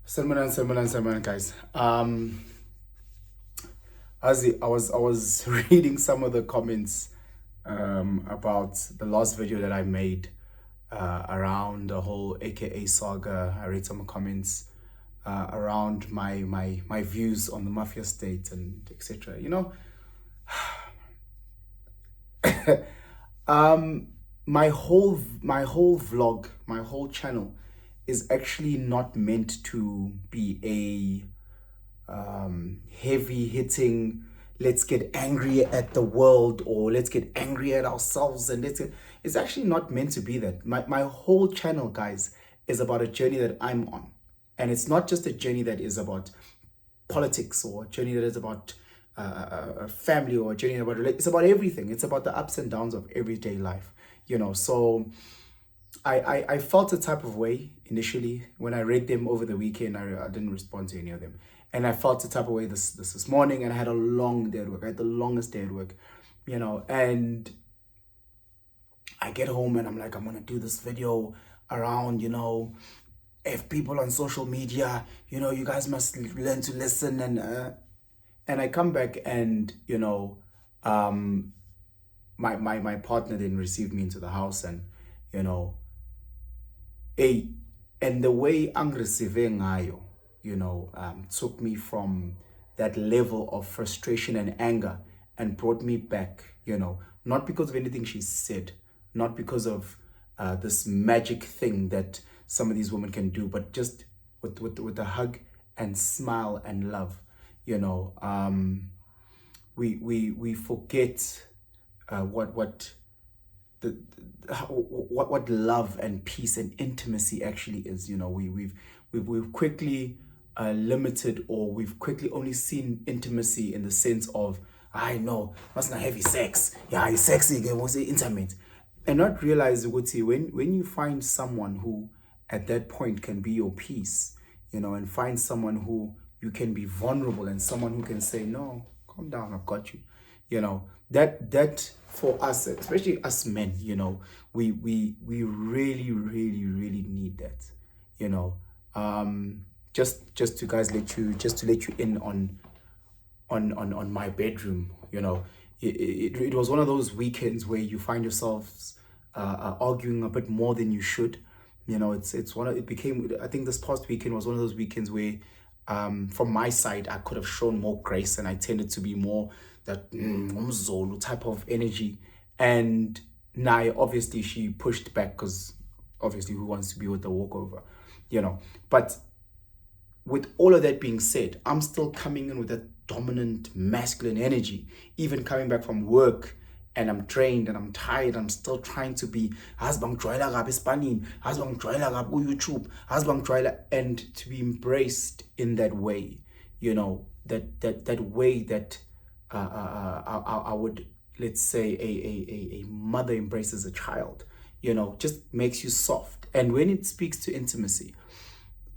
Salman, guys. I was reading some of the comments about the last video that I made around the whole AKA saga. I read some comments around my views on the mafia state and etc. Um, my whole vlog, my whole channel is actually not meant to be a heavy hitting, let's get angry at the world or let's get angry at ourselves and it's actually not meant to be that. My whole channel, guys, is about a journey that I'm on. And it's not just a journey that is about politics or a journey that is about a family or a journey about it's about everything. It's about the ups and downs of everyday life, So I felt a type of way initially when I read them over the weekend. I didn't respond to any of them, and I felt a type of way this morning. And I had a long day at work. I had the longest day at work, And I get home and I'm like, I'm gonna do this video around, if people on social media, you guys must learn to listen and I come back and my partner didn't receive me into the house and a and the way ang receive ngayo, took me from that level of frustration and anger and brought me back, not because of anything she said, not because of this magic thing that some of these women can do, but just with a hug and smile and love, we forget what what love and peace and intimacy actually is. We've quickly limited, or we've quickly only seen intimacy in the sense of, I know must not heavy sex, yeah, it's sexy again, was it intimate, and not realize what when you find someone who at that point can be your peace, and find someone who you can be vulnerable and someone who can say, no, calm down, I've got you. That for us, especially us men, we really, really, really need that. Just to guys just to let you in on my bedroom. It was one of those weekends where you find yourselves arguing a bit more than you should. It became, I think this past weekend was one of those weekends where from my side, I could have shown more grace, and I tended to be more that umzolo type of energy. And now, obviously, she pushed back because obviously, who wants to be with the walkover, But with all of that being said, I'm still coming in with that dominant masculine energy, even coming back from work. And I'm drained and I'm tired. I'm still trying to be YouTube, and to be embraced in that way, that way that I would, let's say, a mother embraces a child, just makes you soft. And when it speaks to intimacy,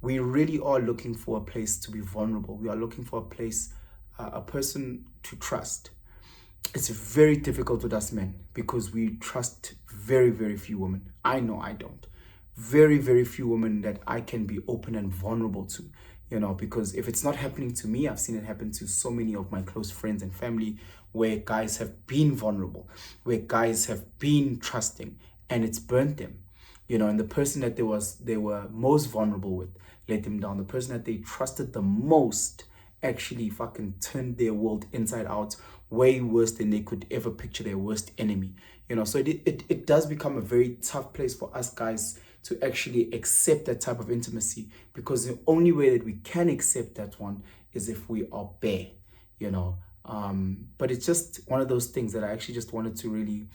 we really are looking for a place to be vulnerable. We are looking for a place, a person to trust. It's very difficult with us men because we trust very, very few women. I know I don't. Very, very few women that I can be open and vulnerable to, because if it's not happening to me, I've seen it happen to so many of my close friends and family where guys have been vulnerable, where guys have been trusting, and it's burnt them, and the person that they were most vulnerable with let them down. The person that they trusted the most actually fucking turned their world inside out, way worse than they could ever picture their worst enemy. So it does become a very tough place for us guys to actually accept that type of intimacy, because the only way that we can accept that one is if we are bare, but it's just one of those things that I actually just wanted to really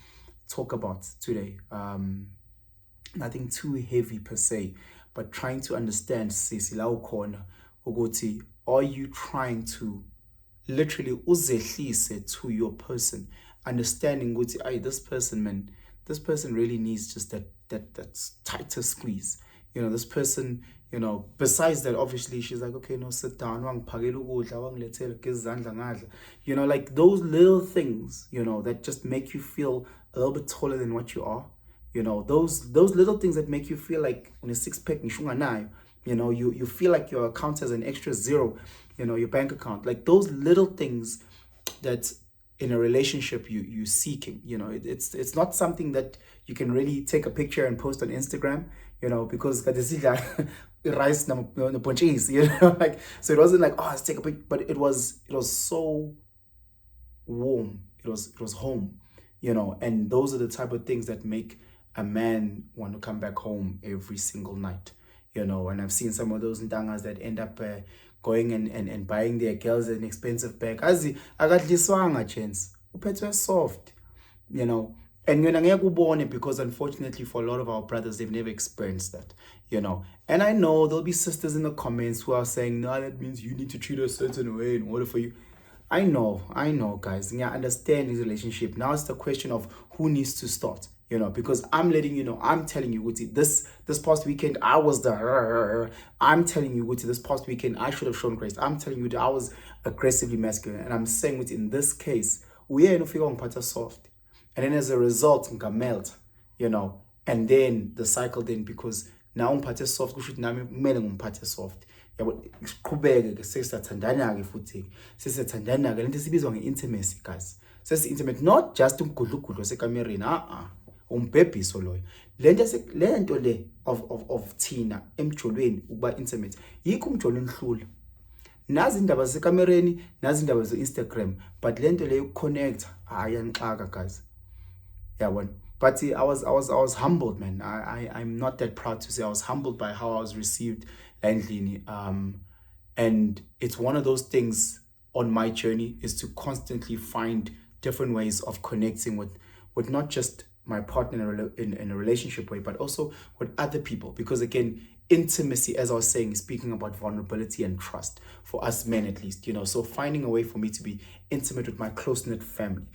talk about today. Nothing too heavy per se, but trying to understand, sisi la ukhona ukuthi, are you trying to literally uzehlise to your person, understanding ukuthi, this person, man, this person really needs just that tighter squeeze. This person, besides that, obviously she's like, okay, no, sit down, like those little things, that just make you feel a little bit taller than what you are. Those little things that make you feel like on a six pack, You feel like your account has an extra zero, your bank account. Like those little things that in a relationship you seeking. It's not something that you can really take a picture and post on Instagram, because rice like, so it wasn't like, oh, let's take a picture, but it was so warm. It was home, and those are the type of things that make a man want to come back home every single night. And I've seen some of those ntangas that end up going and buying their girls an expensive bag. Azi akadliswanga chance uphethwe soft, and ngeke ubone, because unfortunately for a lot of our brothers, they've never experienced that, and I know there'll be sisters in the comments who are saying, no, that means you need to treat a certain way in order for you. I know, guys. I understand this relationship. Now it's the question of who needs to start, because I'm letting you know, I'm telling you, Guti, this past weekend, I was I'm telling you, Guti, this past weekend, I should have shown grace. I'm telling you that I was aggressively masculine. And I'm saying, Guti, in this case, we are in a soft. And then as a result, melt, and then the cycle then, because now soft, we should now soft. Yabo siqhubeke sesathandana-ke futhi sesathandana-ke lento esibizwa nge-intimacy, guys. Sesi-intimate, not just umgudlugudlu wasekamereni, umbhebhiso loyo. Lento le of thina emjolweni ukuba intimate, yikho umjolo enhlula. Nazi indaba zasekamereni, nazi indaba ze-Instagram, but lento le yokuconnect ayanixaka, guys. Yabona. But I was humbled, man. I'm not that proud to say I was humbled by how I was received endlini. And it's one of those things on my journey, is to constantly find different ways of connecting with not just my partner in a relationship way, but also with other people. Because again, intimacy, as I was saying, is speaking about vulnerability and trust for us men, at least, so finding a way for me to be intimate with my close-knit family.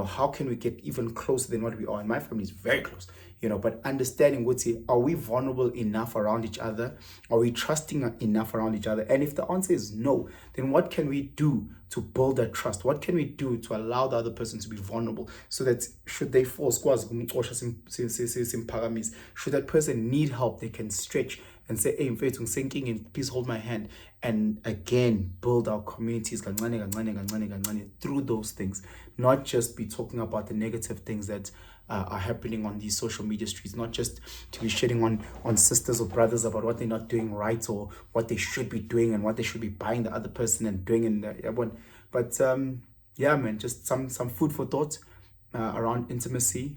How can we get even closer than what we are? And my family is very close, but understanding are we vulnerable enough around each other? Are we trusting enough around each other? And if the answer is no, then what can we do to build that trust? What can we do to allow the other person to be vulnerable, so that should they fall, should that person need help, they can stretch and say, hey, mfethu sinking, and please hold my hand. And again, build our communities through those things. Not just be talking about the negative things that are happening on these social media streets. Not just to be shitting on sisters or brothers about what they're not doing right, or what they should be doing and what they should be buying the other person and doing in the one. But yeah, man, just some food for thought around intimacy.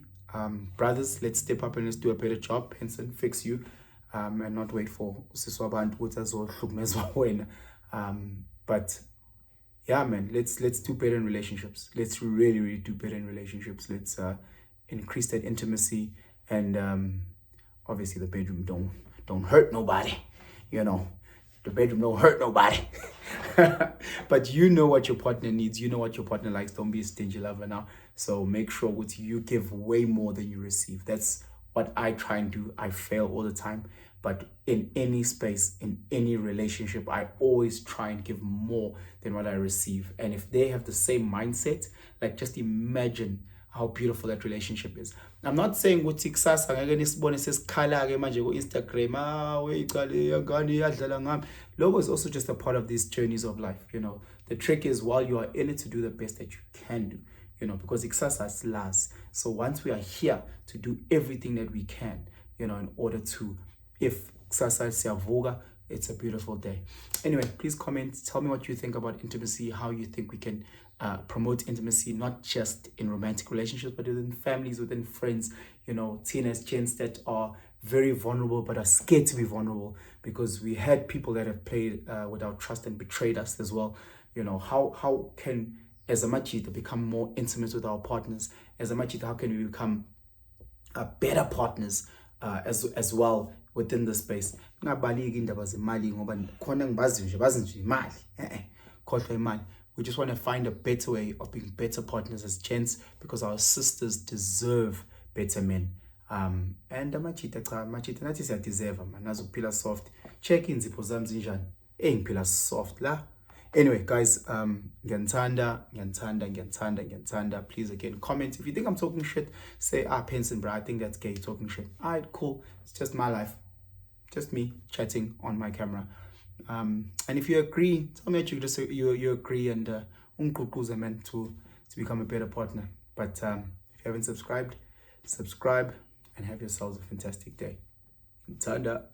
Brothers, let's step up and let's do a better job. Henson, fix you. And not wait for siswabantu ukuthi azohlukumezwa wena. But yeah, man, let's do better in relationships. Let's really do better in relationships. Let's increase that intimacy, and obviously the bedroom don't hurt nobody. The bedroom don't hurt nobody. But you know what your partner needs. You know what your partner likes. Don't be a stingy lover now. So make sure you give way more than you receive. That's what I try and do. I fail all the time, but in any space, in any relationship, I always try and give more than what I receive. And if they have the same mindset, like, just imagine how beautiful that relationship is. I'm not saying ukuthi kusasa ngeke nisibone sesikhala ke manje ku Instagram, weyicale yangani yadlala ngami. Logo is also just a part of these journeys of life. The trick is, while you are in it, to do the best that you can do. Because ikusasa silazi. So once we are here to do everything that we can, in order to, if kusasa siyavuka, it's a beautiful day. Anyway, please comment. Tell me what you think about intimacy, how you think we can promote intimacy, not just in romantic relationships, but within families, within friends, teenage gents that are very vulnerable but are scared to be vulnerable, because we had people that have played with our trust and betrayed us as well. How can, as a machita, become more intimate with our partners? As a machita, how can we become better partners as well within the space? We just want to find a better way of being better partners as gents, because our sisters deserve better men. And machita nathi siyadeserve man, nazophila soft. Check in zipho zami zinjani. Ngiphila soft la. Anyway, guys, ngiyathanda. Please, again, comment. If you think I'm talking shit, say, Penson, bro, I think that's gay talking shit. Alright, cool. It's just my life. just me chatting on my camera. And if you agree, tell me that you agree, and man to become a better partner. But if you haven't subscribed, subscribe and have yourselves a fantastic day. Tada.